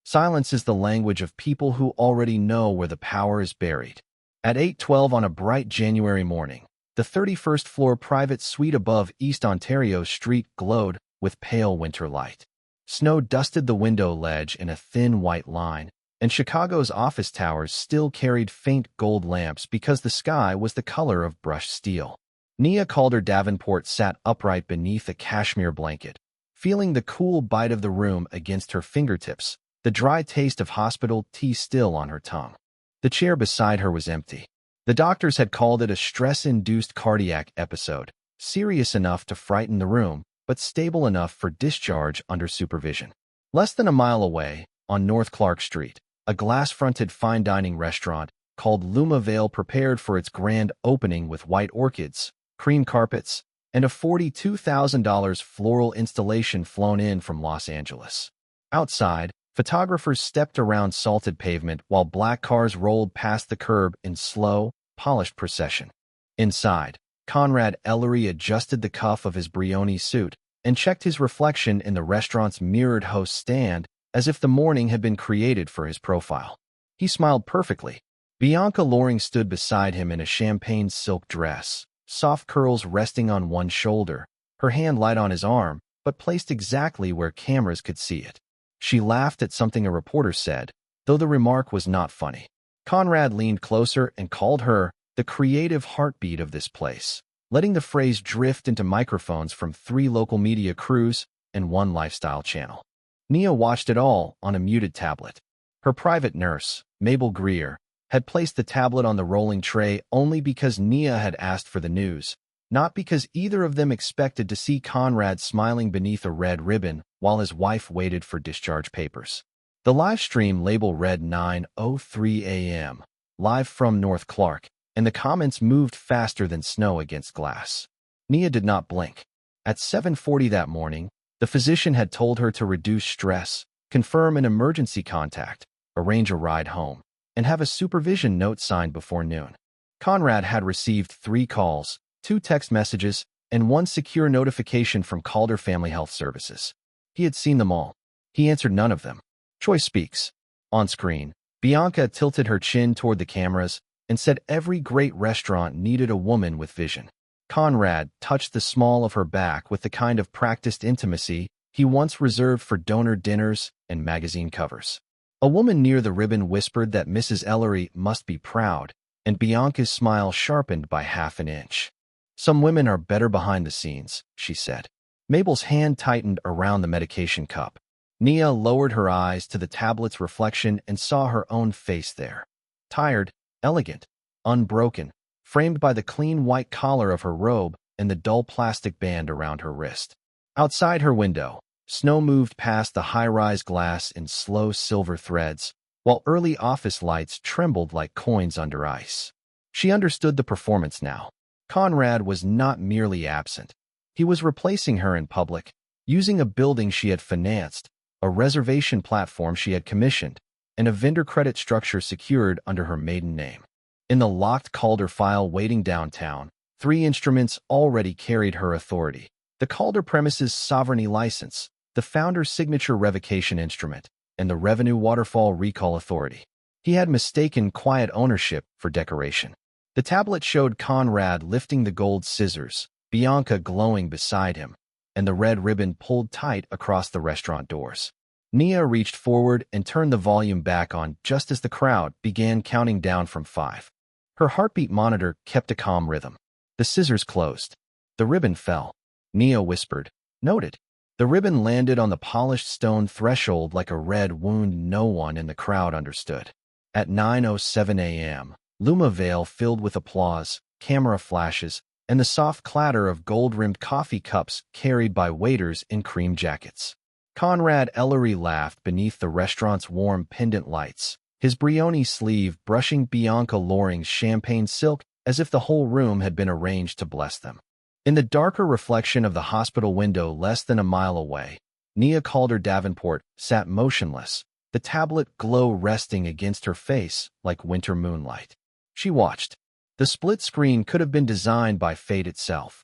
Silence is the language of people who already know where the power is buried. At 8:12 on a bright January morning, the 31st floor private suite above East Ontario Street glowed with pale winter light. Snow dusted the window ledge in a thin white line, and Chicago's office towers still carried faint gold lamps because the sky was the color of brushed steel. Nia Calder Davenport sat upright beneath a cashmere blanket, feeling the cool bite of the room against her fingertips, the dry taste of hospital tea still on her tongue. The chair beside her was empty. The doctors had called it a stress-induced cardiac episode, serious enough to frighten the room, but stable enough for discharge under supervision. Less than a mile away, on North Clark Street, a glass-fronted fine dining restaurant called Lumavail prepared for its grand opening with white orchids, cream carpets, and a $42,000 floral installation flown in from Los Angeles. Outside, photographers stepped around salted pavement while black cars rolled past the curb in slow, polished procession. Inside, Conrad Ellery adjusted the cuff of his Brioni suit and checked his reflection in the restaurant's mirrored host stand as if the morning had been created for his profile. He smiled perfectly. Bianca Loring stood beside him in a champagne silk dress, soft curls resting on one shoulder, her hand light on his arm, but placed exactly where cameras could see it. She laughed at something a reporter said, though the remark was not funny. Conrad leaned closer and called her the creative heartbeat of this place, letting the phrase drift into microphones from 3 local media crews and 1 lifestyle channel. Nia watched it all on a muted tablet. Her private nurse, Mabel Greer, had placed the tablet on the rolling tray only because Nia had asked for the news, not because either of them expected to see Conrad smiling beneath a red ribbon while his wife waited for discharge papers. The live stream label read 9:03 a.m., live from North Clark, and the comments moved faster than snow against glass. Nia did not blink. At 7:40 that morning, the physician had told her to reduce stress, confirm an emergency contact, arrange a ride home, and have a supervision note signed before noon. Conrad had received 3 calls, 2 text messages, and 1 secure notification from Calder Family Health Services. He had seen them all. He answered none of them. Choice speaks. On screen, Bianca tilted her chin toward the cameras and said every great restaurant needed a woman with vision. Conrad touched the small of her back with the kind of practiced intimacy he once reserved for donor dinners and magazine covers. A woman near the ribbon whispered that Mrs. Ellery must be proud, and Bianca's smile sharpened by half an inch. Some women are better behind the scenes, she said. Mabel's hand tightened around the medication cup. Nia lowered her eyes to the tablet's reflection and saw her own face there. Tired, elegant, unbroken, framed by the clean white collar of her robe and the dull plastic band around her wrist. Outside her window, snow moved past the high-rise glass in slow silver threads, while early office lights trembled like coins under ice. She understood the performance now. Conrad was not merely absent. He was replacing her in public, using a building she had financed, a reservation platform she had commissioned, and a vendor credit structure secured under her maiden name. In the locked Calder file waiting downtown, 3 instruments already carried her authority: the Calder Premises Sovereignty License, the Founder's Signature Revocation Instrument, and the Revenue Waterfall Recall Authority. He had mistaken quiet ownership for decoration. The tablet showed Conrad lifting the gold scissors, Bianca glowing beside him, and the red ribbon pulled tight across the restaurant doors. Nia reached forward and turned the volume back on just as the crowd began counting down from 5. Her heartbeat monitor kept a calm rhythm. The scissors closed. The ribbon fell. Nia whispered, "Noted." The ribbon landed on the polished stone threshold like a red wound no one in the crowd understood. At 9:07 a.m., Lumavail filled with applause, camera flashes, and the soft clatter of gold-rimmed coffee cups carried by waiters in cream jackets. Conrad Ellery laughed beneath the restaurant's warm pendant lights, his Brioni sleeve brushing Bianca Loring's champagne silk as if the whole room had been arranged to bless them. In the darker reflection of the hospital window less than a mile away, Nia Calder Davenport sat motionless, the tablet glow resting against her face like winter moonlight. She watched. The split screen could have been designed by fate itself.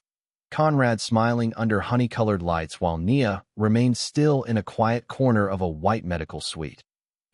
Conrad smiling under honey-colored lights while Nia remained still in a quiet corner of a white medical suite.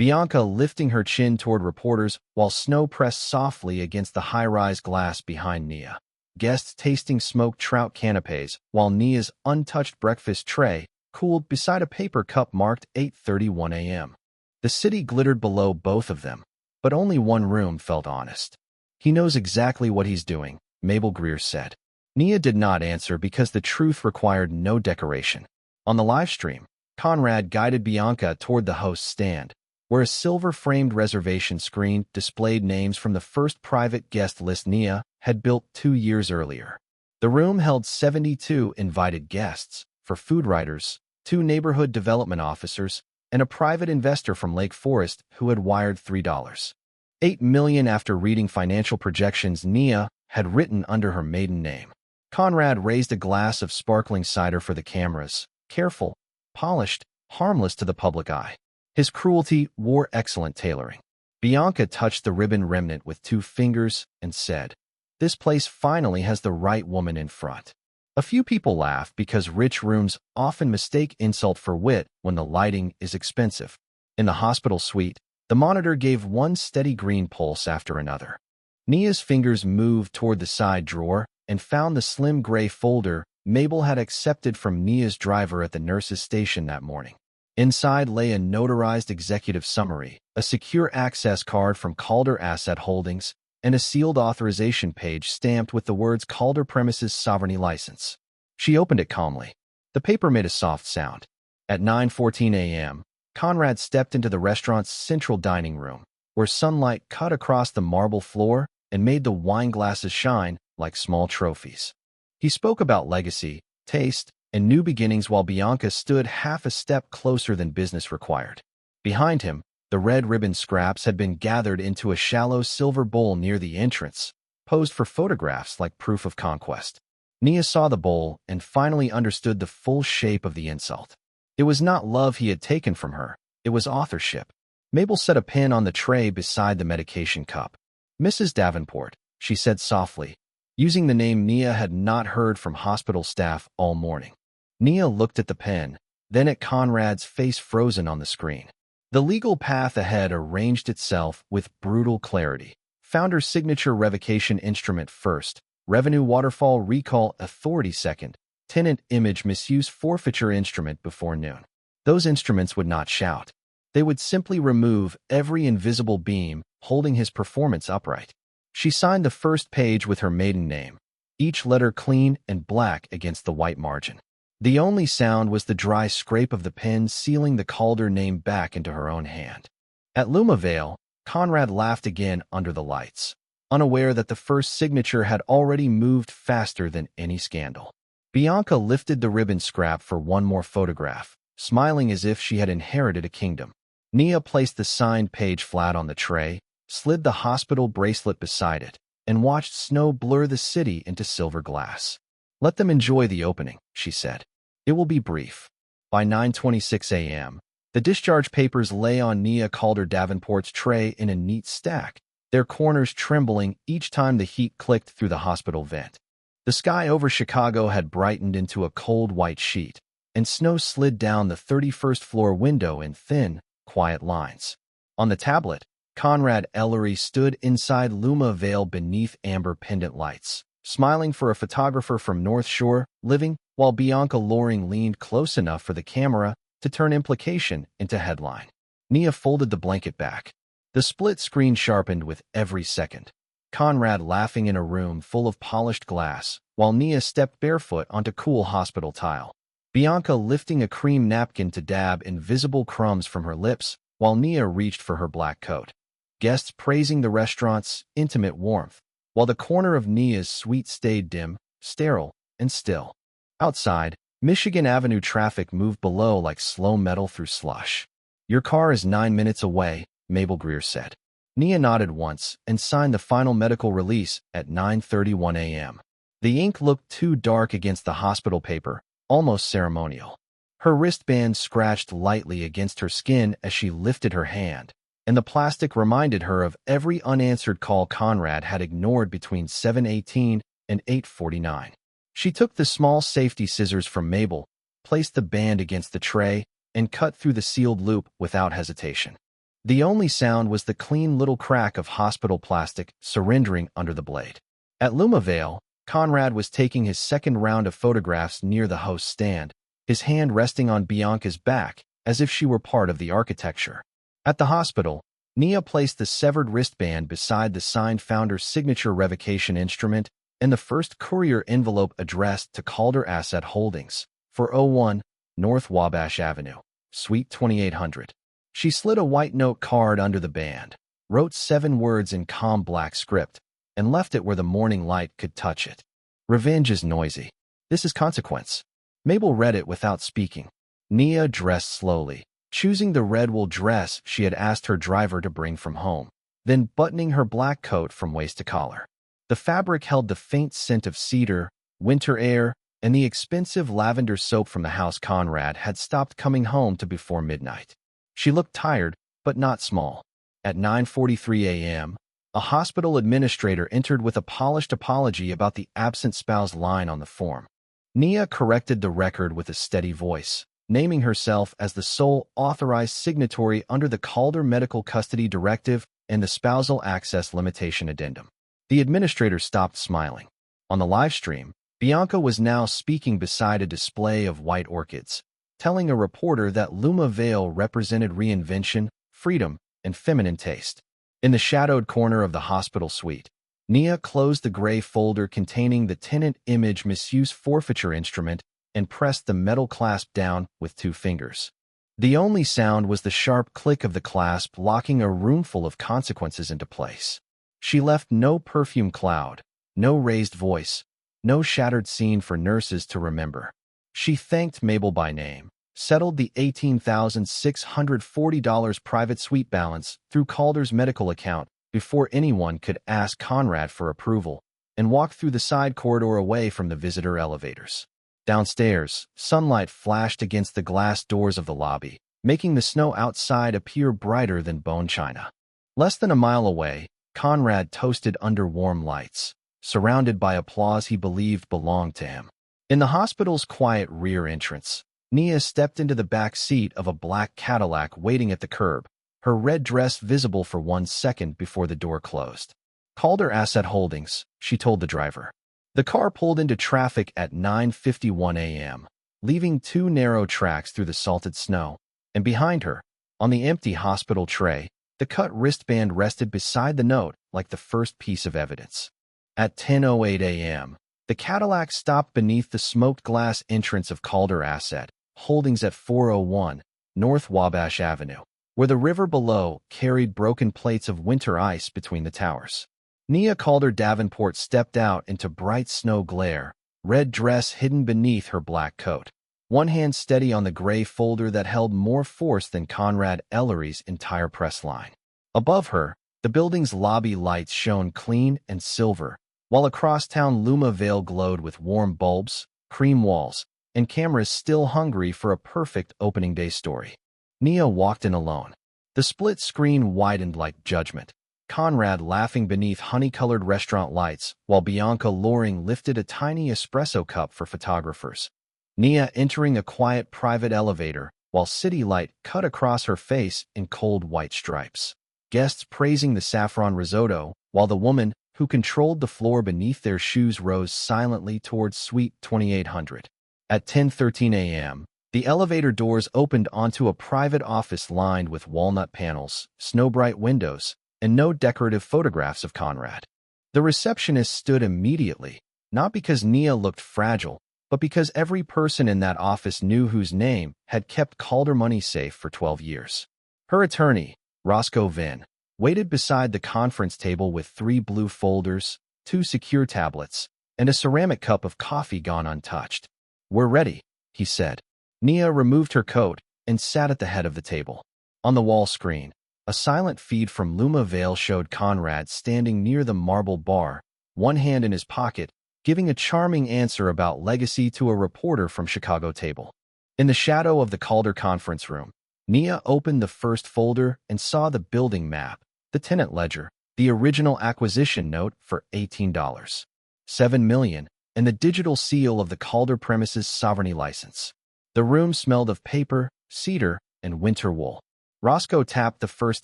Bianca lifting her chin toward reporters while snow pressed softly against the high-rise glass behind Nia. Guests tasting smoked trout canapes while Nia's untouched breakfast tray cooled beside a paper cup marked 8:31 a.m. The city glittered below both of them, but only one room felt honest. "He knows exactly what he's doing," Mabel Greer said. Nia did not answer because the truth required no decoration. On the live stream, Conrad guided Bianca toward the host's stand, where a silver-framed reservation screen displayed names from the first private guest list Nia had built 2 years earlier. The room held 72 invited guests, for food writers, 2 neighborhood development officers, and a private investor from Lake Forest who had wired $3.8 million after reading financial projections Nia had written under her maiden name. Conrad raised a glass of sparkling cider for the cameras, careful, polished, harmless to the public eye. His cruelty wore excellent tailoring. Bianca touched the ribbon remnant with 2 fingers and said, "This place finally has the right woman in front." A few people laughed because rich rooms often mistake insult for wit when the lighting is expensive. In the hospital suite, the monitor gave one steady green pulse after another. Nia's fingers moved toward the side drawer and found the slim gray folder Mabel had accepted from Nia's driver at the nurse's station that morning. Inside lay a notarized executive summary, a secure access card from Calder Asset Holdings, and a sealed authorization page stamped with the words Calder Premises Sovereignty License. She opened it calmly. The paper made a soft sound. At 9:14 a.m., Conrad stepped into the restaurant's central dining room, where sunlight cut across the marble floor and made the wine glasses shine like small trophies. He spoke about legacy, taste, and new beginnings while Bianca stood half a step closer than business required. Behind him, the red ribbon scraps had been gathered into a shallow silver bowl near the entrance, posed for photographs like proof of conquest. Nia saw the bowl and finally understood the full shape of the insult. It was not love he had taken from her, it was authorship. Mabel set a pin on the tray beside the medication cup. "Mrs. Davenport," she said softly, using the name Nia had not heard from hospital staff all morning. Nia looked at the pen, then at Conrad's face frozen on the screen. The legal path ahead arranged itself with brutal clarity. Founder's signature revocation instrument first, revenue waterfall recall authority second, tenant image misuse forfeiture instrument before noon. Those instruments would not shout. They would simply remove every invisible beam holding his performance upright. She signed the first page with her maiden name, each letter clean and black against the white margin. The only sound was the dry scrape of the pen sealing the Calder name back into her own hand. At Lumavail, Conrad laughed again under the lights, unaware that the first signature had already moved faster than any scandal. Bianca lifted the ribbon scrap for one more photograph, smiling as if she had inherited a kingdom. Nia placed the signed page flat on the tray, slid the hospital bracelet beside it, and watched snow blur the city into silver glass. "Let them enjoy the opening," she said. "It will be brief." By 9:26 a.m., the discharge papers lay on Nia Calder Davenport's tray in a neat stack, their corners trembling each time the heat clicked through the hospital vent. The sky over Chicago had brightened into a cold white sheet, and snow slid down the 31st floor window in thin, quiet lines. On the tablet, Conrad Ellery stood inside Lumavail beneath amber pendant lights, smiling for a photographer from North Shore living, while Bianca Loring leaned close enough for the camera to turn implication into headline. Nia folded the blanket back. The split screen sharpened with every second. Conrad laughing in a room full of polished glass, while Nia stepped barefoot onto cool hospital tile. Bianca lifting a cream napkin to dab invisible crumbs from her lips, while Nia reached for her black coat. Guests praising the restaurant's intimate warmth, while the corner of Nia's suite stayed dim, sterile, and still. Outside, Michigan Avenue traffic moved below like slow metal through slush. "Your car is 9 minutes away," Mabel Greer said. Nia nodded once and signed the final medical release at 9:31 a.m. The ink looked too dark against the hospital paper, almost ceremonial. Her wristband scratched lightly against her skin as she lifted her hand, and the plastic reminded her of every unanswered call Conrad had ignored between 7:18 and 8:49. She took the small safety scissors from Mabel, placed the band against the tray, and cut through the sealed loop without hesitation. The only sound was the clean little crack of hospital plastic surrendering under the blade. At Lumavail, Conrad was taking his second round of photographs near the host's stand, his hand resting on Bianca's back as if she were part of the architecture. At the hospital, Nia placed the severed wristband beside the signed founder's signature revocation instrument and the first courier envelope addressed to Calder Asset Holdings, 401 North Wabash Avenue, Suite 2800. She slid a white note card under the band, wrote 7 words in calm black script, and left it where the morning light could touch it. Revenge is noisy. This is consequence. Mabel read it without speaking. Nia dressed slowly, choosing the red wool dress she had asked her driver to bring from home, then buttoning her black coat from waist to collar. The fabric held the faint scent of cedar, winter air, and the expensive lavender soap from the house Conrad had stopped coming home to before midnight. She looked tired, but not small. At 9:43 a.m., a hospital administrator entered with a polished apology about the absent spouse line on the form. Nia corrected the record with a steady voice, naming herself as the sole authorized signatory under the Calder Medical Custody Directive and the Spousal Access Limitation Addendum. The administrator stopped smiling. On the live stream, Bianca was now speaking beside a display of white orchids, telling a reporter that Lumavail represented reinvention, freedom, and feminine taste. In the shadowed corner of the hospital suite, Nia closed the gray folder containing the tenant image misuse forfeiture instrument and pressed the metal clasp down with 2 fingers. The only sound was the sharp click of the clasp locking a roomful of consequences into place. She left no perfume cloud, no raised voice, no shattered scene for nurses to remember. She thanked Mabel by name, settled the $18,640 private suite balance through Calder's medical account before anyone could ask Conrad for approval, and walked through the side corridor away from the visitor elevators. Downstairs, sunlight flashed against the glass doors of the lobby, making the snow outside appear brighter than bone china. Less than a mile away, Conrad toasted under warm lights, surrounded by applause he believed belonged to him. In the hospital's quiet rear entrance, Nia stepped into the back seat of a black Cadillac waiting at the curb, her red dress visible for 1 second before the door closed. Calder Asset Holdings, she told the driver. The car pulled into traffic at 9:51 a.m., leaving 2 narrow tracks through the salted snow, and behind her, on the empty hospital tray, the cut wristband rested beside the note like the first piece of evidence. At 10:08 a.m., the Cadillac stopped beneath the smoked glass entrance of Calder Asset Holdings at 401 North Wabash Avenue, where the river below carried broken plates of winter ice between the towers. Nia Calder Davenport stepped out into bright snow glare, red dress hidden beneath her black coat, one hand steady on the gray folder that held more force than Conrad Ellery's entire press line. Above her, the building's lobby lights shone clean and silver, while across town Lumavail glowed with warm bulbs, cream walls, and cameras still hungry for a perfect opening day story. Nia walked in alone. The split screen widened like judgment, Conrad laughing beneath honey-colored restaurant lights while Bianca Loring lifted a tiny espresso cup for photographers. Nia entering a quiet private elevator while city light cut across her face in cold white stripes. Guests praising the saffron risotto, while the woman who controlled the floor beneath their shoes rose silently towards Suite 2800. At 10:13 a.m., the elevator doors opened onto a private office lined with walnut panels, snow-bright windows, and no decorative photographs of Conrad. The receptionist stood immediately, not because Nia looked fragile, but because every person in that office knew whose name had kept Calder money safe for 12 years. Her attorney, Roscoe Venn, waited beside the conference table with 3 blue folders, 2 secure tablets, and a ceramic cup of coffee gone untouched. "We're ready," he said. Nia removed her coat and sat at the head of the table. On the wall screen, a silent feed from Lumavail showed Conrad standing near the marble bar, one hand in his pocket, giving a charming answer about legacy to a reporter from Chicago table. In the shadow of the Calder conference room, Nia opened the first folder and saw the building map, the tenant ledger, the original acquisition note for $18.7 million, and the digital seal of the Calder premises sovereignty license. The room smelled of paper, cedar, and winter wool. Roscoe tapped the first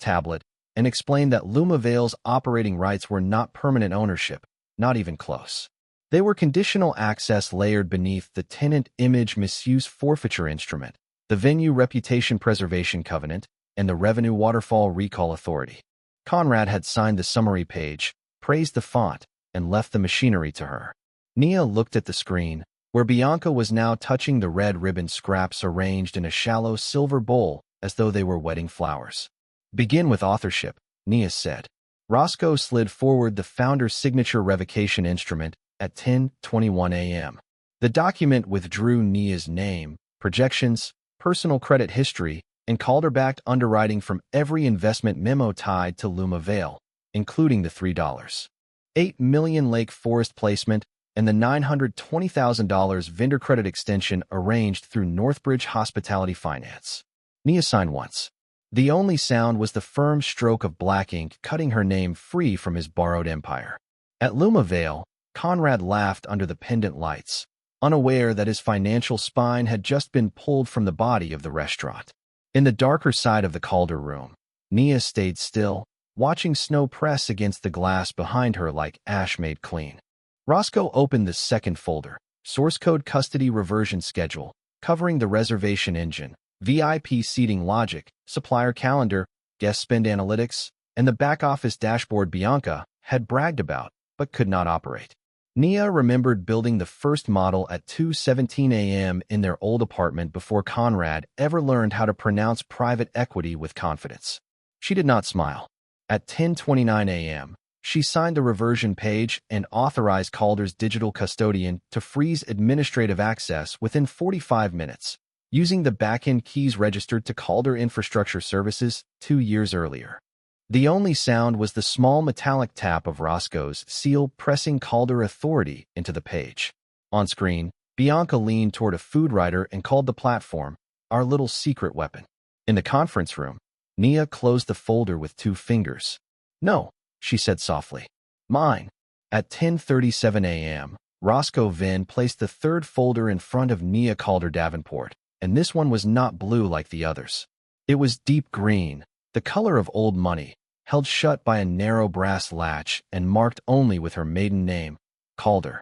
tablet and explained that Lumavail's operating rights were not permanent ownership, not even close. They were conditional access layered beneath the tenant image misuse forfeiture instrument, the venue reputation preservation covenant, and the revenue waterfall recall authority. Conrad had signed the summary page, praised the font, and left the machinery to her. Nia looked at the screen, where Bianca was now touching the red ribbon scraps arranged in a shallow silver bowl as though they were wedding flowers. Begin with authorship, Nia said. Roscoe slid forward the founder's signature revocation instrument at 10:21 a.m. The document withdrew Nia's name, projections, personal credit history, and Calder-backed underwriting from every investment memo tied to Lumavail, including the $3.8 million Lake Forest placement and the $920,000 vendor credit extension arranged through Northbridge Hospitality Finance. Nia signed once. The only sound was the firm stroke of black ink cutting her name free from his borrowed empire. At Lumavail, Conrad laughed under the pendant lights, unaware that his financial spine had just been pulled from the body of the restaurant. In the darker side of the Calder room, Nia stayed still, watching snow press against the glass behind her like ash made clean. Roscoe opened the second folder, source code custody reversion schedule, covering the reservation engine, VIP seating logic, supplier calendar, guest spend analytics, and the back-office dashboard Bianca had bragged about but could not operate. Nia remembered building the first model at 2:17 a.m. in their old apartment before Conrad ever learned how to pronounce private equity with confidence. She did not smile. At 10:29 a.m., she signed the reversion page and authorized Calder's digital custodian to freeze administrative access within 45 minutes, using the back-end keys registered to Calder Infrastructure Services 2 years earlier. The only sound was the small metallic tap of Roscoe's seal pressing Calder authority into the page. On screen, Bianca leaned toward a food writer and called the platform, "Our little secret weapon." In the conference room, Nia closed the folder with 2 fingers. "No," she said softly. "Mine." At 10:37 a.m., Roscoe Venn placed the third folder in front of Nia Calder Davenport, and this one was not blue like the others. It was deep green, the color of old money, held shut by a narrow brass latch and marked only with her maiden name, Calder.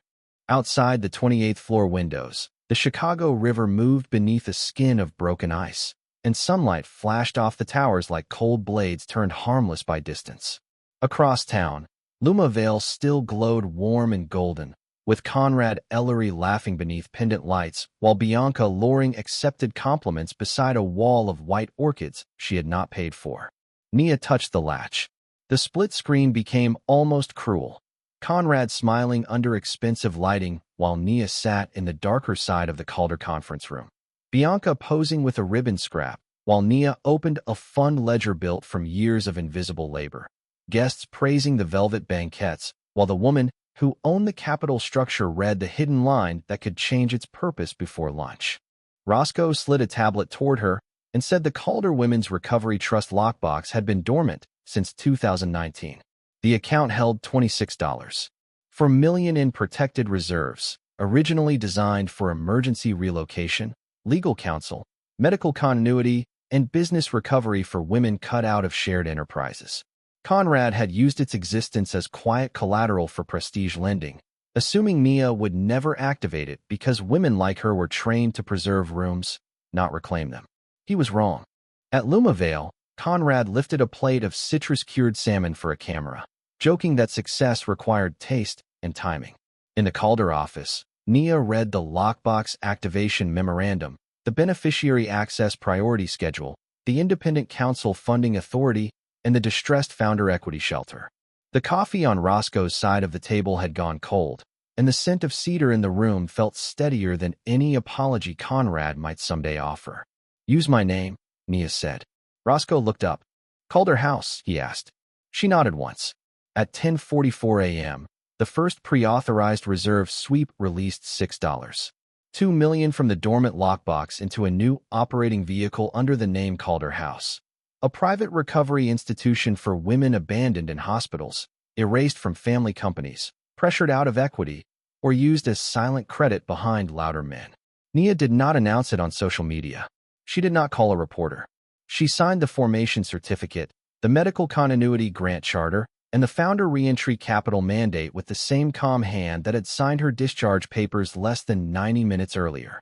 Outside the 28th floor windows, the Chicago River moved beneath a skin of broken ice, and sunlight flashed off the towers like cold blades turned harmless by distance. Across town, Lumavail still glowed warm and golden, with Conrad Ellery laughing beneath pendant lights while Bianca Loring accepted compliments beside a wall of white orchids she had not paid for. Nia touched the latch. The split screen became almost cruel, Conrad smiling under expensive lighting while Nia sat in the darker side of the Calder conference room. Bianca posing with a ribbon scrap, while Nia opened a fund ledger built from years of invisible labor. Guests praising the velvet banquettes, while the woman who owned the capital structure read the hidden line that could change its purpose before lunch. Roscoe slid a tablet toward her and said the Calder Women's Recovery Trust lockbox had been dormant since 2019. The account held $26.4 million in protected reserves, originally designed for emergency relocation, legal counsel, medical continuity, and business recovery for women cut out of shared enterprises. Conrad had used its existence as quiet collateral for prestige lending, assuming Nia would never activate it because women like her were trained to preserve rooms, not reclaim them. He was wrong. At Lumavail, Conrad lifted a plate of citrus-cured salmon for a camera, joking that success required taste and timing. In the Calder office, Nia read the lockbox activation memorandum, the beneficiary access priority schedule, the independent counsel funding authority, and the distressed founder equity shelter. The coffee on Roscoe's side of the table had gone cold, and the scent of cedar in the room felt steadier than any apology Conrad might someday offer. "Use my name," Nia said. Roscoe looked up. "Calder House?" he asked. She nodded once. At 10:44 a.m., the first pre-authorized reserve sweep released $6.2 million from the dormant lockbox into a new operating vehicle under the name Calder House, a private recovery institution for women abandoned in hospitals, erased from family companies, pressured out of equity, or used as silent credit behind louder men. Nia did not announce it on social media. She did not call a reporter. She signed the formation certificate, the medical continuity grant charter, and the founder reentry capital mandate with the same calm hand that had signed her discharge papers less than 90 minutes earlier.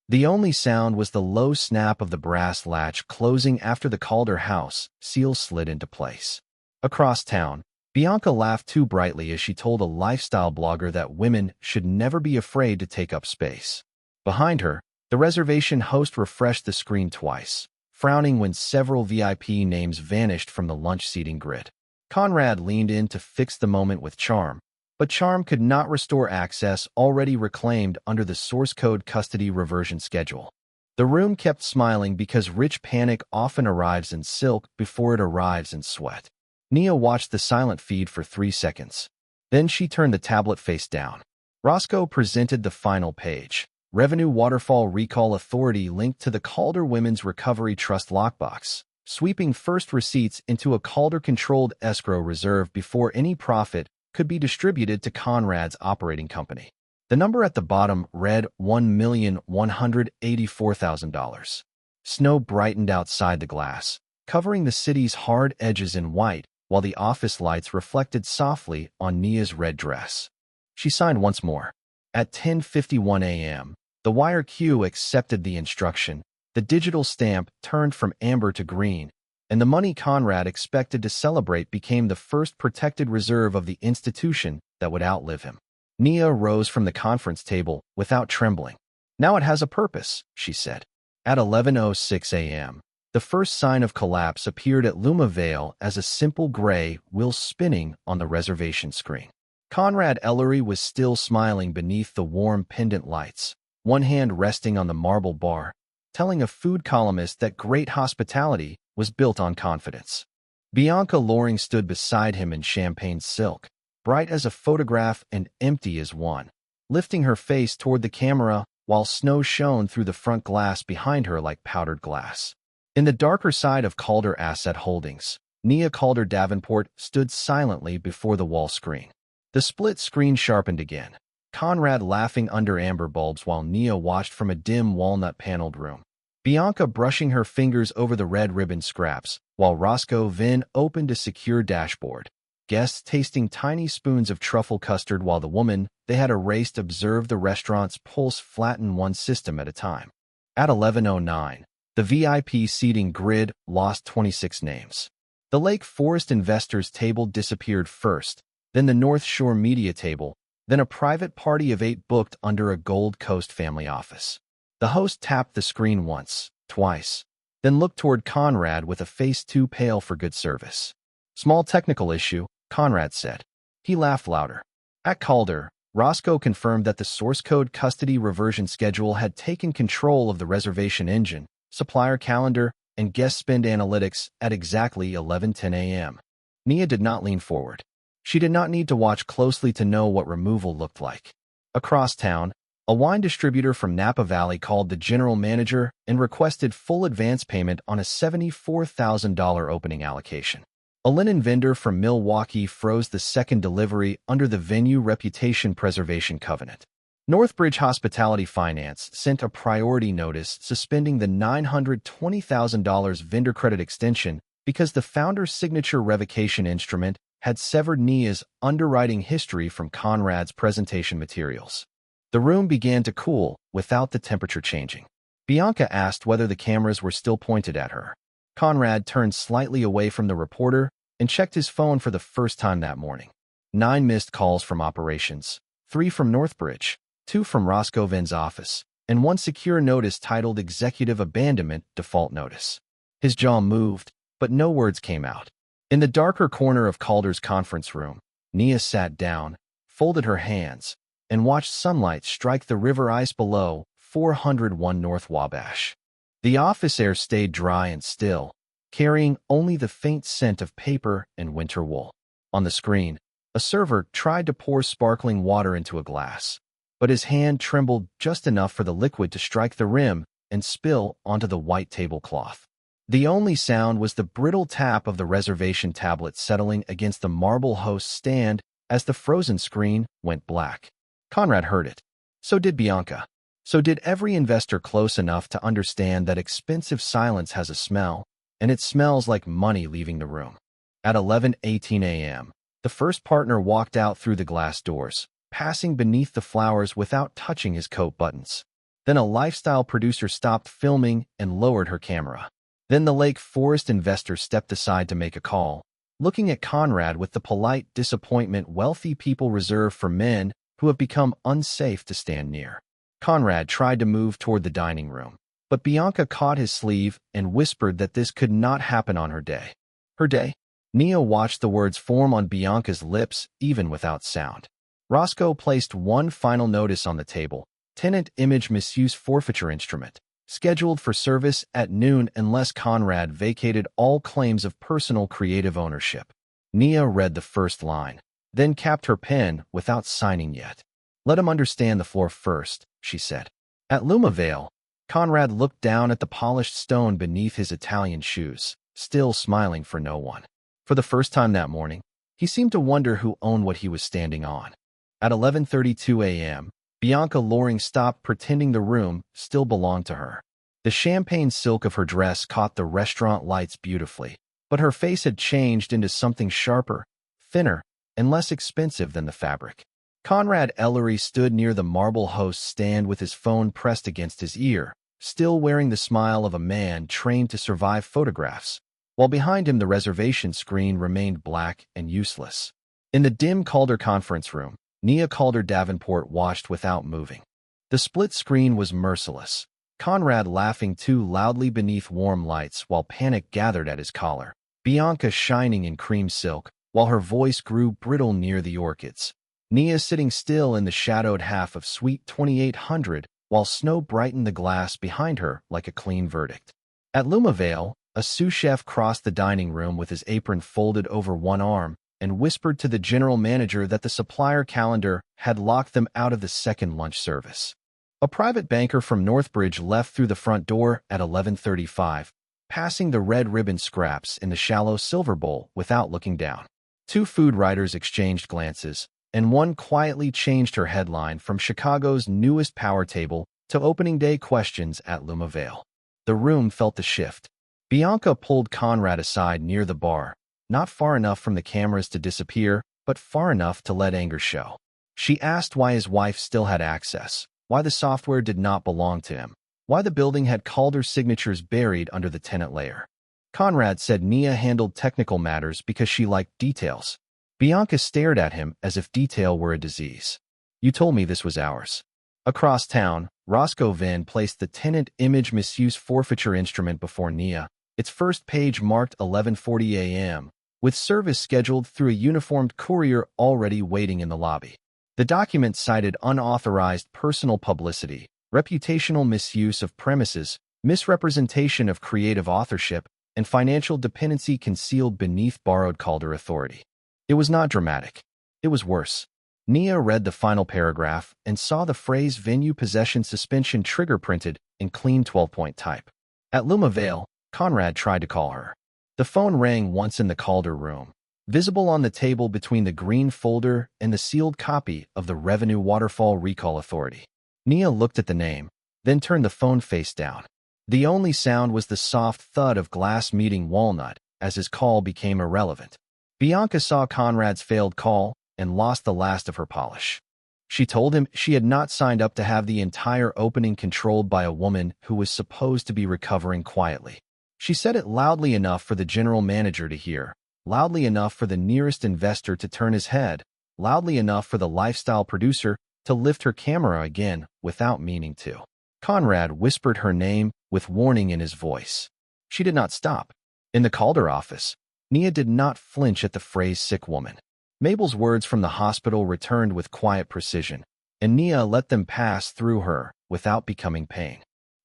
The only sound was the low snap of the brass latch closing after the Calder House seal slid into place. Across town, Bianca laughed too brightly as she told a lifestyle blogger that women should never be afraid to take up space. Behind her, the reservation host refreshed the screen twice, frowning when several VIP names vanished from the lunch seating grid. Conrad leaned in to fix the moment with charm, but charm could not restore access already reclaimed under the source code custody reversion schedule. The room kept smiling because rich panic often arrives in silk before it arrives in sweat. Nia watched the silent feed for 3 seconds. Then she turned the tablet face down. Roscoe presented the final page. Revenue Waterfall Recall Authority linked to the Calder Women's Recovery Trust lockbox, sweeping first receipts into a Calder-controlled escrow reserve before any profit could be distributed to Conrad's operating company. The number at the bottom read $1,184,000. Snow brightened outside the glass, covering the city's hard edges in white, while the office lights reflected softly on Nia's red dress. She signed once more. At 10:51 a.m., the wire queue accepted the instruction. The digital stamp turned from amber to green, and the money Conrad expected to celebrate became the first protected reserve of the institution that would outlive him. Nia rose from the conference table without trembling. "Now it has a purpose," she said. At 11:06 a.m., the first sign of collapse appeared at Lumavail as a simple gray wheel spinning on the reservation screen. Conrad Ellery was still smiling beneath the warm pendant lights, one hand resting on the marble bar, telling a food columnist that great hospitality was built on confidence. Bianca Loring stood beside him in champagne silk, bright as a photograph and empty as one, lifting her face toward the camera while snow shone through the front glass behind her like powdered glass. In the darker side of Calder Asset Holdings, Nia Calder Davenport stood silently before the wall screen. The split screen sharpened again, Conrad laughing under amber bulbs while Nia watched from a dim walnut-paneled room. Bianca brushing her fingers over the red ribbon scraps, while Roscoe Venn opened a secure dashboard. Guests tasting tiny spoons of truffle custard while the woman they had erased observed the restaurant's pulse flatten one system at a time. At 11:09, the VIP seating grid lost 26 names. The Lake Forest Investors table disappeared first, then the North Shore Media table, then a private party of 8 booked under a Gold Coast family office. The host tapped the screen once, twice, then looked toward Conrad with a face too pale for good service. "Small technical issue," Conrad said. He laughed louder. At Calder, Roscoe confirmed that the source code custody reversion schedule had taken control of the reservation engine, supplier calendar, and guest spend analytics at exactly 11:10 a.m. Nia did not lean forward. She did not need to watch closely to know what removal looked like. Across town, a wine distributor from Napa Valley called the general manager and requested full advance payment on a $74,000 opening allocation. A linen vendor from Milwaukee froze the second delivery under the venue reputation preservation covenant. Northbridge Hospitality Finance sent a priority notice suspending the $920,000 vendor credit extension because the founder's signature revocation instrument had severed Nia's underwriting history from Conrad's presentation materials. The room began to cool without the temperature changing. Bianca asked whether the cameras were still pointed at her. Conrad turned slightly away from the reporter and checked his phone for the first time that morning. 9 missed calls from operations, 3 from Northbridge, 2 from Roscoe Venn's office, and 1 secure notice titled Executive Abandonment Default Notice. His jaw moved, but no words came out. In the darker corner of Calder's conference room, Nia sat down, folded her hands, and watched sunlight strike the river ice below 401 North Wabash. The office air stayed dry and still, carrying only the faint scent of paper and winter wool. On the screen, a server tried to pour sparkling water into a glass, but his hand trembled just enough for the liquid to strike the rim and spill onto the white tablecloth. The only sound was the brittle tap of the reservation tablet settling against the marble host's stand as the frozen screen went black. Conrad heard it. So did Bianca. So did every investor close enough to understand that expensive silence has a smell, and it smells like money leaving the room. At 11:18 a.m., the first partner walked out through the glass doors, passing beneath the flowers without touching his coat buttons. Then a lifestyle producer stopped filming and lowered her camera. Then the Lake Forest investor stepped aside to make a call, looking at Conrad with the polite disappointment wealthy people reserve for men who have become unsafe to stand near. Conrad tried to move toward the dining room, but Bianca caught his sleeve and whispered that this could not happen on her day. Her day? Nia watched the words form on Bianca's lips, even without sound. Roscoe placed one final notice on the table: tenant image misuse forfeiture instrument, scheduled for service at noon unless Conrad vacated all claims of personal creative ownership. Nia read the first line, then capped her pen without signing yet. "Let him understand the floor first," she said. At Lumavail, Conrad looked down at the polished stone beneath his Italian shoes, still smiling for no one. For the first time that morning, he seemed to wonder who owned what he was standing on. At 11:32 a.m., Bianca Loring stopped pretending the room still belonged to her. The champagne silk of her dress caught the restaurant lights beautifully, but her face had changed into something sharper, thinner, and less expensive than the fabric. Conrad Ellery stood near the marble host stand with his phone pressed against his ear, still wearing the smile of a man trained to survive photographs, while behind him the reservation screen remained black and useless. In the dim Calder conference room, Nia Calder Davenport watched without moving. The split screen was merciless, Conrad laughing too loudly beneath warm lights while panic gathered at his collar, Bianca shining in cream silk, while her voice grew brittle near the orchids. Nia sitting still in the shadowed half of Suite 2800, while snow brightened the glass behind her like a clean verdict. At Lumavail, a sous chef crossed the dining room with his apron folded over one arm and whispered to the general manager that the supplier calendar had locked them out of the second lunch service. A private banker from Northbridge left through the front door at 11:35, passing the red ribbon scraps in the shallow silver bowl without looking down. Two food writers exchanged glances, and one quietly changed her headline from Chicago's newest power table to opening day questions at Lumavail. The room felt the shift. Bianca pulled Conrad aside near the bar, not far enough from the cameras to disappear, but far enough to let anger show. She asked why his wife still had access, why the software did not belong to him, why the building had Calder's signatures buried under the tenant layer. Conrad said Nia handled technical matters because she liked details. Bianca stared at him as if detail were a disease. "You told me this was ours." Across town, Roscoe Venn placed the tenant image misuse forfeiture instrument before Nia. Its first page marked 11:40 a.m., with service scheduled through a uniformed courier already waiting in the lobby. The document cited unauthorized personal publicity, reputational misuse of premises, misrepresentation of creative authorship, and financial dependency concealed beneath borrowed Calder authority. It was not dramatic. It was worse. Nia read the final paragraph and saw the phrase venue possession suspension trigger printed in clean 12-point type. At Lumavail, Conrad tried to call her. The phone rang once in the Calder room, visible on the table between the green folder and the sealed copy of the Revenue Waterfall Recall Authority. Nia looked at the name, then turned the phone face down. The only sound was the soft thud of glass meeting walnut as his call became irrelevant. Bianca saw Conrad's failed call and lost the last of her polish. She told him she had not signed up to have the entire opening controlled by a woman who was supposed to be recovering quietly. She said it loudly enough for the general manager to hear, loudly enough for the nearest investor to turn his head, loudly enough for the lifestyle producer to lift her camera again without meaning to. Conrad whispered her name with warning in his voice. She did not stop. In the Calder office, Nia did not flinch at the phrase sick woman. Mabel's words from the hospital returned with quiet precision, and Nia let them pass through her without becoming pain.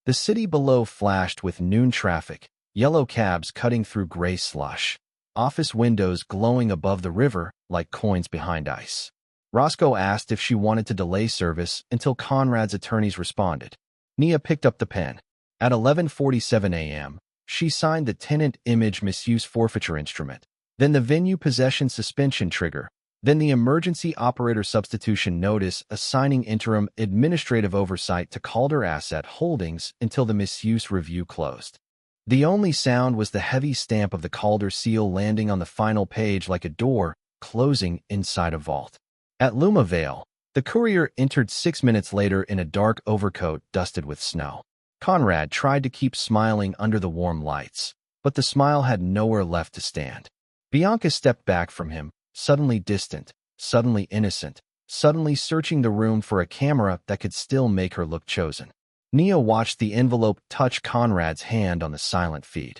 The city below flashed with noon traffic, yellow cabs cutting through gray slush, office windows glowing above the river like coins behind ice. Roscoe asked if she wanted to delay service until Conrad's attorneys responded. Nia picked up the pen. At 11:47 a.m., she signed the tenant image misuse forfeiture instrument, then the venue possession suspension trigger, then the emergency operator substitution notice assigning interim administrative oversight to Calder Asset Holdings until the misuse review closed. The only sound was the heavy stamp of the Calder seal landing on the final page like a door closing inside a vault. At Lumavail, the courier entered 6 minutes later in a dark overcoat dusted with snow. Conrad tried to keep smiling under the warm lights, but the smile had nowhere left to stand. Bianca stepped back from him, suddenly distant, suddenly innocent, suddenly searching the room for a camera that could still make her look chosen. Nia watched the envelope touch Conrad's hand on the silent feed.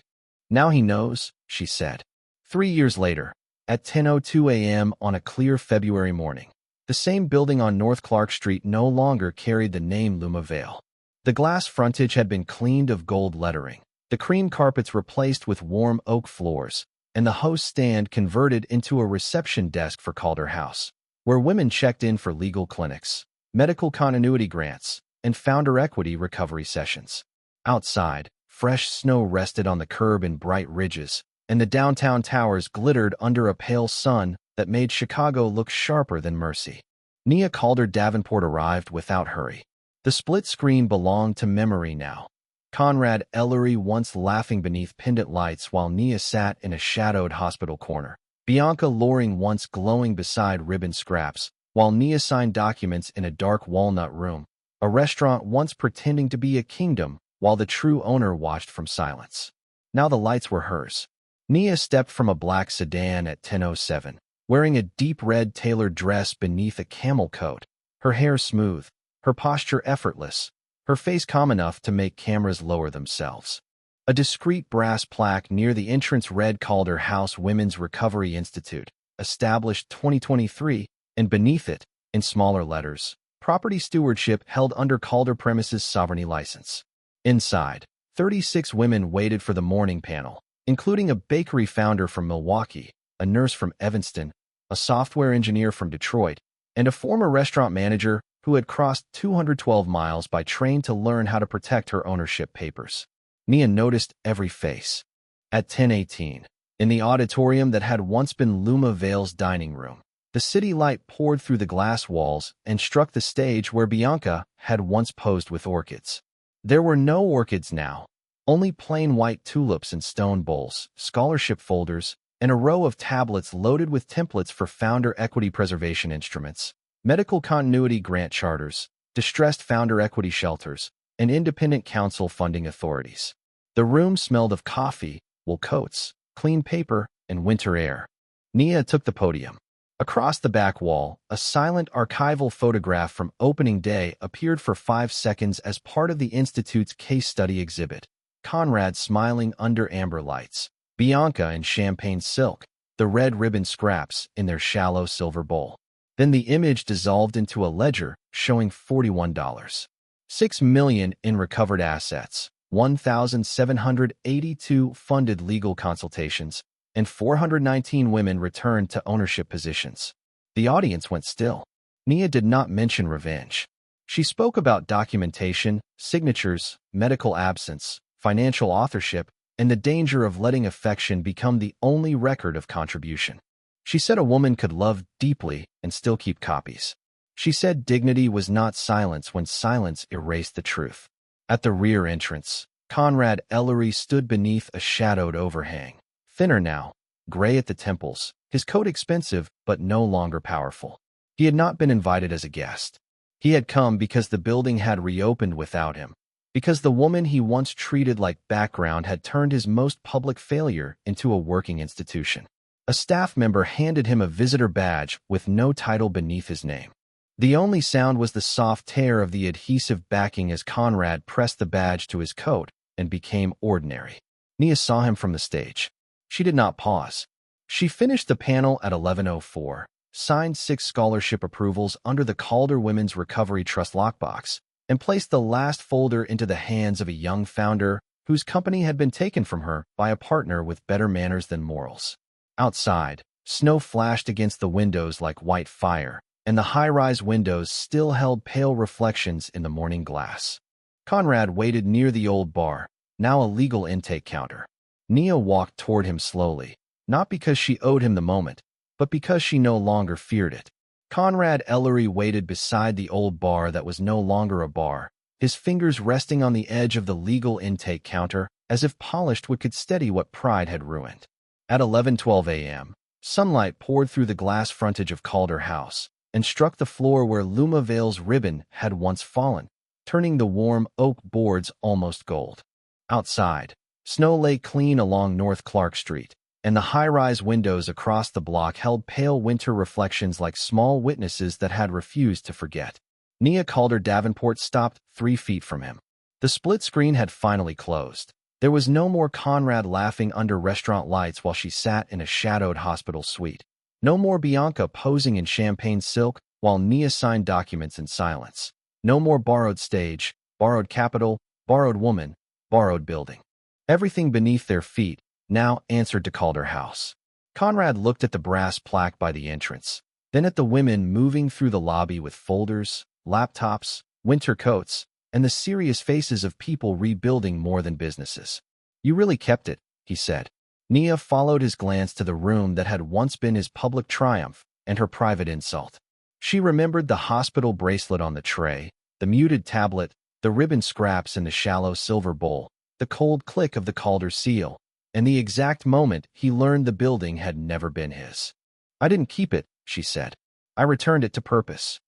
"Now he knows," she said. 3 years later, at 10:02 a.m. on a clear February morning, the same building on North Clark Street no longer carried the name Lumavail. The glass frontage had been cleaned of gold lettering, the cream carpets replaced with warm oak floors, and the host stand converted into a reception desk for Calder House, where women checked in for legal clinics, medical continuity grants, and founder equity recovery sessions. Outside, fresh snow rested on the curb in bright ridges, and the downtown towers glittered under a pale sun that made Chicago look sharper than mercy. Nia Calder Davenport arrived without hurry. The split screen belonged to memory now. Conrad Ellery once laughing beneath pendant lights while Nia sat in a shadowed hospital corner. Bianca Loring once glowing beside ribbon scraps, while Nia signed documents in a dark walnut room. A restaurant once pretending to be a kingdom while the true owner watched from silence. Now the lights were hers. Nia stepped from a black sedan at 10:07, wearing a deep red tailored dress beneath a camel coat, her hair smooth, her posture effortless, her face calm enough to make cameras lower themselves. A discreet brass plaque near the entrance read Calder House Women's Recovery Institute, established 2023, and beneath it, in smaller letters, property stewardship held under Calder Premises Sovereignty License. Inside, 36 women waited for the morning panel, including a bakery founder from Milwaukee, a nurse from Evanston, a software engineer from Detroit, and a former restaurant manager who had crossed 212 miles by train to learn how to protect her ownership papers. Nia noticed every face. At 10:18, in the auditorium that had once been Lumavail's dining room, the city light poured through the glass walls and struck the stage where Bianca had once posed with orchids. There were no orchids now, only plain white tulips in stone bowls, scholarship folders, and a row of tablets loaded with templates for founder equity preservation instruments, medical continuity grant charters, distressed founder equity shelters, and independent counsel funding authorities. The room smelled of coffee, wool coats, clean paper, and winter air. Nia took the podium. Across the back wall, a silent archival photograph from opening day appeared for 5 seconds as part of the Institute's case study exhibit. Conrad smiling under amber lights, Bianca in champagne silk, the red ribbon scraps in their shallow silver bowl. Then the image dissolved into a ledger showing $41.6 million in recovered assets, 1,782 funded legal consultations, and 419 women returned to ownership positions. The audience went still. Nia did not mention revenge. She spoke about documentation, signatures, medical absence, financial authorship, and the danger of letting affection become the only record of contribution. She said a woman could love deeply and still keep copies. She said dignity was not silence when silence erased the truth. At the rear entrance, Conrad Ellery stood beneath a shadowed overhang. Thinner now, gray at the temples, his coat expensive but no longer powerful. He had not been invited as a guest. He had come because the building had reopened without him, because the woman he once treated like background had turned his most public failure into a working institution. A staff member handed him a visitor badge with no title beneath his name. The only sound was the soft tear of the adhesive backing as Conrad pressed the badge to his coat and became ordinary. Nia saw him from the stage. She did not pause. She finished the panel at 11:04, signed 6 scholarship approvals under the Calder Women's Recovery Trust lockbox, and placed the last folder into the hands of a young founder whose company had been taken from her by a partner with better manners than morals. Outside, snow flashed against the windows like white fire, and the high-rise windows still held pale reflections in the morning glass. Conrad waited near the old bar, now a legal intake counter. Nia walked toward him slowly, not because she owed him the moment, but because she no longer feared it. Conrad Ellery waited beside the old bar that was no longer a bar, his fingers resting on the edge of the legal intake counter, as if polished wood could steady what pride had ruined. At 11:12 a.m., sunlight poured through the glass frontage of Calder House and struck the floor where Lumavail's ribbon had once fallen, turning the warm oak boards almost gold. Outside, snow lay clean along North Clark Street, and the high-rise windows across the block held pale winter reflections like small witnesses that had refused to forget. Nia Calder Davenport stopped 3 feet from him. The split screen had finally closed. There was no more Conrad laughing under restaurant lights while she sat in a shadowed hospital suite. No more Bianca posing in champagne silk while Nia signed documents in silence. No more borrowed stage, borrowed capital, borrowed woman, borrowed building. Everything beneath their feet now answered to Calder House. Conrad looked at the brass plaque by the entrance, then at the women moving through the lobby with folders, laptops, winter coats, and the serious faces of people rebuilding more than businesses. "You really kept it," he said. Nia followed his glance to the room that had once been his public triumph and her private insult. She remembered the hospital bracelet on the tray, the muted tablet, the ribbon scraps in the shallow silver bowl, the cold click of the Calder seal, and the exact moment he learned the building had never been his. "I didn't keep it," she said. "I returned it to purpose."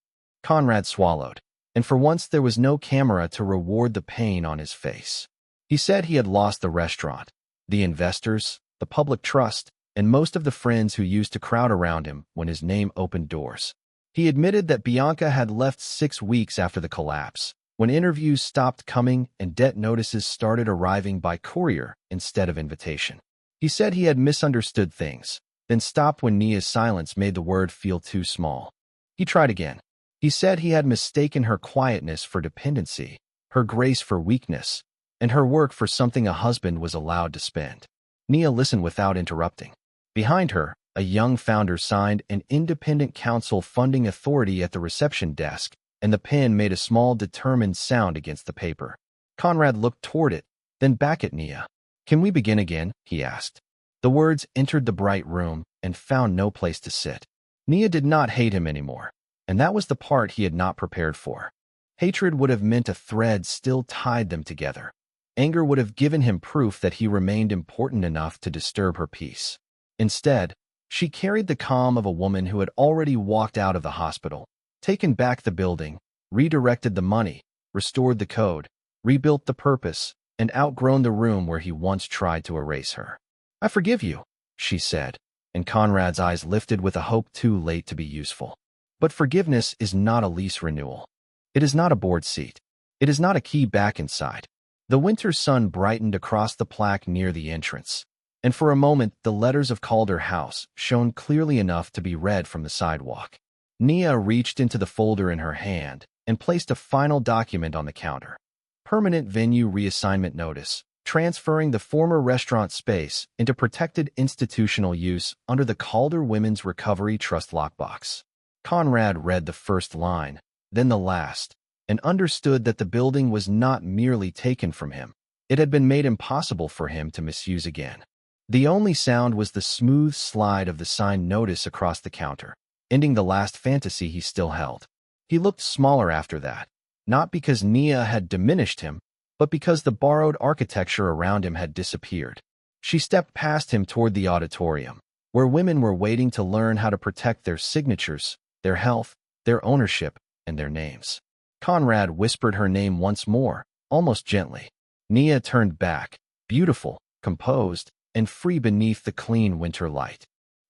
Conrad swallowed, and for once there was no camera to reward the pain on his face. He said he had lost the restaurant, the investors, the public trust, and most of the friends who used to crowd around him when his name opened doors. He admitted that Bianca had left 6 weeks after the collapse, when interviews stopped coming and debt notices started arriving by courier instead of invitation. He said he had misunderstood things, then stopped when Nia's silence made the word feel too small. He tried again. He said he had mistaken her quietness for dependency, her grace for weakness, and her work for something a husband was allowed to spend. Nia listened without interrupting. Behind her, a young founder signed an independent counsel funding authority at the reception desk, and the pen made a small determined sound against the paper. Conrad looked toward it, then back at Nia. "Can we begin again?" he asked. The words entered the bright room and found no place to sit. Nia did not hate him anymore, and that was the part he had not prepared for. Hatred would have meant a thread still tied them together. Anger would have given him proof that he remained important enough to disturb her peace. Instead, she carried the calm of a woman who had already walked out of the hospital, taken back the building, redirected the money, restored the code, rebuilt the purpose, and outgrown the room where he once tried to erase her. "I forgive you," she said, and Conrad's eyes lifted with a hope too late to be useful. But forgiveness is not a lease renewal. It is not a board seat. It is not a key back inside. The winter sun brightened across the plaque near the entrance, and for a moment the letters of Calder House shone clearly enough to be read from the sidewalk. Nia reached into the folder in her hand and placed a final document on the counter. Permanent venue reassignment notice, transferring the former restaurant space into protected institutional use under the Calder Women's Recovery Trust lockbox. Conrad read the first line, then the last, and understood that the building was not merely taken from him. It had been made impossible for him to misuse again. The only sound was the smooth slide of the signed notice across the counter, ending the last fantasy he still held. He looked smaller after that, not because Nia had diminished him, but because the borrowed architecture around him had disappeared. She stepped past him toward the auditorium, where women were waiting to learn how to protect their signatures, their health, their ownership, and their names. Conrad whispered her name once more, almost gently. Nia turned back, beautiful, composed, and free beneath the clean winter light.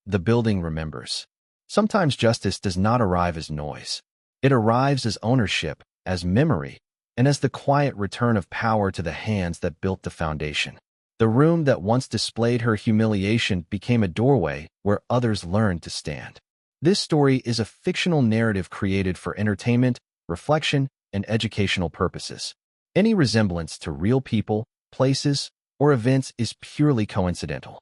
The building remembers. Sometimes justice does not arrive as noise. It arrives as ownership, as memory, and as the quiet return of power to the hands that built the foundation. The room that once displayed her humiliation became a doorway where others learned to stand. This story is a fictional narrative created for entertainment, reflection, and educational purposes. Any resemblance to real people, places, or events is purely coincidental.